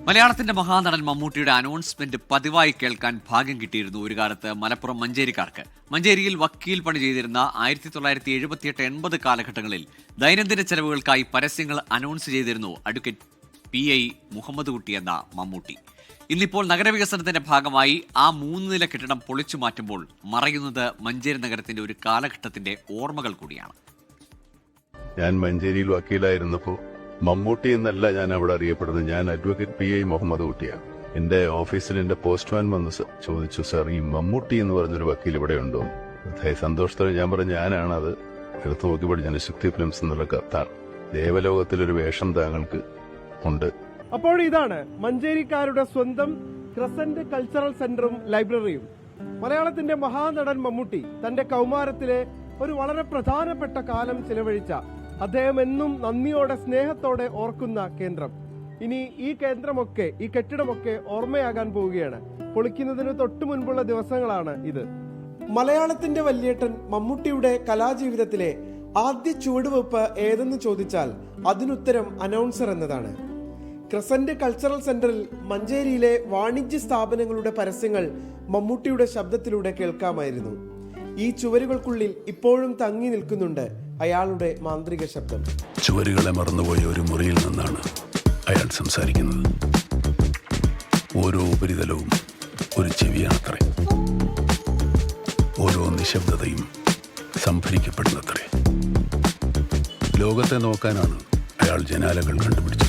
മലയാളത്തിന്റെ മഹാനടൻ മമ്മൂട്ടിയുടെ അനൗൺസ്മെന്റ് പതിവായി കേൾക്കാൻ ഭാഗ്യം കിട്ടിയിരുന്നു ഒരു കാലത്ത് മലപ്പുറം മഞ്ചേരിക്കാർക്ക്. മഞ്ചേരിയിൽ വക്കീൽ പണി ചെയ്തിരുന്ന 1978-80 കാലഘട്ടങ്ങളിൽ ദൈനംദിന ചെലവുകൾക്കായി പരസ്യങ്ങൾ അനൗൺസ് ചെയ്തിരുന്നു അഡ്വക്കേറ്റ് PI മുഹമ്മദ് കുട്ടി എന്ന മമ്മൂട്ടി. ഇന്നിപ്പോൾ നഗരവികസനത്തിന്റെ ഭാഗമായി ആ 3 നില കെട്ടിടം പൊളിച്ചു മാറ്റുമ്പോൾ മറയുന്നത് മഞ്ചേരി നഗരത്തിന്റെ ഒരു കാലഘട്ടത്തിന്റെ ഓർമ്മകൾ കൂടിയാണ്. ഞാൻ മഞ്ചേരിയിൽ വക്കീലായിരുന്നപ്പോൾ മമ്മൂട്ടി എന്നല്ല ഞാൻ അവിടെ അറിയപ്പെടുന്നത്. ഞാൻ അഡ്വക്കേറ്റ് PI മുഹമ്മദ് കുട്ടിയാണ്. എന്റെ ഓഫീസിൽ എന്റെ പോസ്റ്റ്മാൻ വന്ന് ചോദിച്ചു, സാർ ഈ മമ്മൂട്ടി എന്ന് പറഞ്ഞൊരു വക്കീൽ ഇവിടെ ഉണ്ടോ? സന്തോഷത്തോടെ ഞാൻ പറഞ്ഞു, ഞാനാണ്. അത് എടുത്തു നോക്കിയപ്പോൾ ജനശക്തി ഫിലിംസ് എന്നുള്ള കത്താണ്. ദേവലോകത്തിലൊരു വേഷം താങ്കൾക്ക് ഉണ്ട്. അപ്പോൾ ഇതാണ് മഞ്ചേരിക്കാരുടെ സ്വന്തം ക്രസന്റ് കൾച്ചറൽ സെന്ററും ലൈബ്രറിയും. മലയാളത്തിന്റെ മഹാനടൻ മമ്മൂട്ടി തന്റെ കൗമാരത്തിലെ ഒരു വളരെ പ്രധാനപ്പെട്ട കാലം ചിലവഴിച്ച, അദ്ദേഹം എന്നും നന്ദിയോടെ സ്നേഹത്തോടെ ഓർക്കുന്ന കേന്ദ്രം. ഇനി ഈ കേന്ദ്രമൊക്കെ, ഈ കെട്ടിടമൊക്കെ ഓർമ്മയാകാൻ പോവുകയാണ്. പൊളിക്കുന്നതിന് തൊട്ടു മുൻപുള്ള ദിവസങ്ങളാണ് ഇത്. മലയാളത്തിന്റെ വല്യേട്ടൻ മമ്മൂട്ടിയുടെ കലാജീവിതത്തിലെ ആദ്യ ചുവടുവെപ്പ് ഏതെന്ന് ചോദിച്ചാൽ അതിനുത്തരം അനൗൺസർ എന്നതാണ്. ക്രസന്റ് കൾച്ചറൽ സെന്ററിൽ മഞ്ചേരിയിലെ വാണിജ്യ സ്ഥാപനങ്ങളുടെ പരസ്യങ്ങൾ മമ്മൂട്ടിയുടെ ശബ്ദത്തിലൂടെ കേൾക്കാമായിരുന്നു. ഈ ചുവരുകൾക്കുള്ളിൽ ഇപ്പോഴും തങ്ങി നിൽക്കുന്നുണ്ട് അയാളുടെ മാന്ത്രിക ശബ്ദം. ചുവരുകളെ മറന്നുപോയ ഒരു മുറിയിൽ നിന്നാണ് അയാൾ സംസാരിക്കുന്നത്. ഓരോ ഉപരിതലവും ഒരു ചെവിയാണത്രേ. ഓരോ നിശബ്ദതയും സംഭരിക്കപ്പെടുന്നത്രേ. ലോകത്തെ നോക്കാനാണ് അയാൾ ജനാലകൾ കണ്ടുപിടിച്ചത്.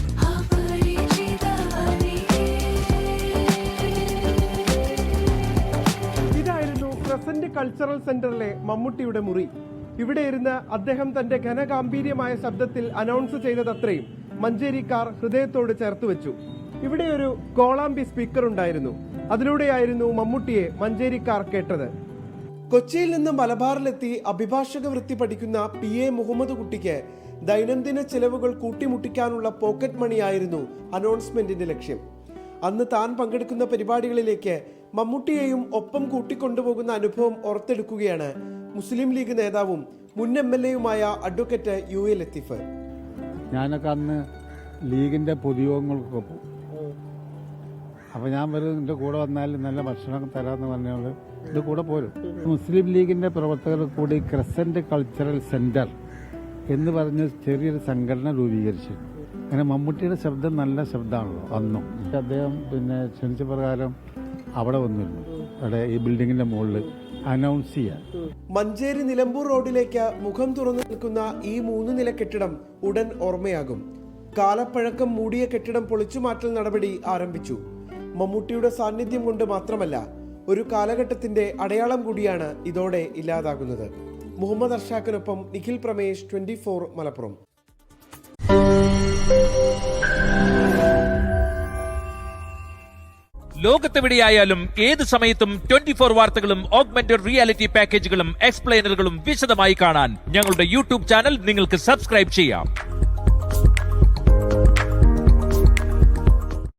ഇതായിരുന്നു ക്രസന്റ് കൾച്ചറൽ സെന്ററിലെ മമ്മൂട്ടിയുടെ മുറി. ഇവിടെ ഇരുന്ന് അദ്ദേഹം തന്റെ ഘനഗാംഭീര്യമായ ശബ്ദത്തിൽ അനൗൺസ് ചെയ്തതത്രയും മഞ്ചേരിക്കാർ ഹൃദയത്തോട് ചേർത്ത് വെച്ചു. ഇവിടെ ഒരു കോളാമ്പി സ്പീക്കർ ഉണ്ടായിരുന്നു. അതിലൂടെയായിരുന്നു മമ്മൂട്ടിയെ മഞ്ചേരിക്കാർ കേട്ടത്. കൊച്ചിയിൽ നിന്ന് മലബാറിലെത്തി അഭിഭാഷക വൃത്തി പഠിക്കുന്ന PA മുഹമ്മദ് കുട്ടിക്ക് ദൈനംദിന ചെലവുകൾ കൂട്ടിമുട്ടിക്കാനുള്ള പോക്കറ്റ് മണിയായിരുന്നു അനൗൺസ്മെന്റിന്റെ ലക്ഷ്യം. അന്ന് താൻ പങ്കെടുക്കുന്ന പരിപാടികളിലേക്ക് മമ്മൂട്ടിയെയും ഒപ്പം കൂട്ടിക്കൊണ്ടുപോകുന്ന അനുഭവം ഓർത്തെടുക്കുകയാണ് മുസ്ലിം ലീഗ് നേതാവും മുൻ MLA-യുമായ അഡ്വക്കേറ്റ് UA ലത്തീഫ്. ഞാനൊക്കെ അന്ന് ലീഗിൻ്റെ പൊതുയോഗങ്ങൾക്കൊക്കെ പോകും. അപ്പോൾ ഞാൻ വരും, എൻ്റെ കൂടെ വന്നാൽ നല്ല ഭക്ഷണം തരാമെന്ന് പറഞ്ഞാൽ ഇത് കൂടെ പോരും. മുസ്ലിം ലീഗിൻ്റെ പ്രവർത്തകർ കൂടി ക്രസന്റ് കൾച്ചറൽ സെന്റർ എന്ന് പറഞ്ഞ് ചെറിയൊരു സംഘടന രൂപീകരിച്ചു. അങ്ങനെ മമ്മൂട്ടിയുടെ ശബ്ദം നല്ല ശബ്ദമാണല്ലോ അന്നും. അദ്ദേഹം ക്ഷണിച്ച പ്രകാരം അവിടെ വന്നിരുന്നു. അവിടെ ഈ ബിൽഡിങ്ങിന്റെ മുകളിൽ അനൗൺസ് ചെയ്യാൻ. മഞ്ചേരി നിലമ്പൂർ റോഡിലേക്ക് മുഖം തുറന്നു നിൽക്കുന്ന ഈ 3 നില കെട്ടിടം ഉടൻ ഓർമ്മയാകും. കാലപ്പഴക്കം മൂടിയ കെട്ടിടം പൊളിച്ചുമാറ്റൽ നടപടി ആരംഭിച്ചു. മമ്മൂട്ടിയുടെ സാന്നിധ്യം കൊണ്ട് മാത്രമല്ല, ഒരു കാലഘട്ടത്തിന്റെ അടയാളം കൂടിയാണ് ഇതോടെ ഇല്ലാതാകുന്നത്. മുഹമ്മദ് അർഷാക്കിനൊപ്പം നിഖിൽ പ്രമേഷ്, 24 മലപ്പുറം. ലോകത്തെവിടെയായാലും ഏത് സമയത്തും 24 വാർത്തകളും ഓഗ്മെന്റഡ് റിയാലിറ്റി പാക്കേജുകളും എക്സ്പ്ലെയിനറുകളും വിശദമായി കാണാൻ ഞങ്ങളുടെ YouTube ചാനൽ നിങ്ങൾക്ക് സബ്സ്ക്രൈബ് ചെയ്യാം.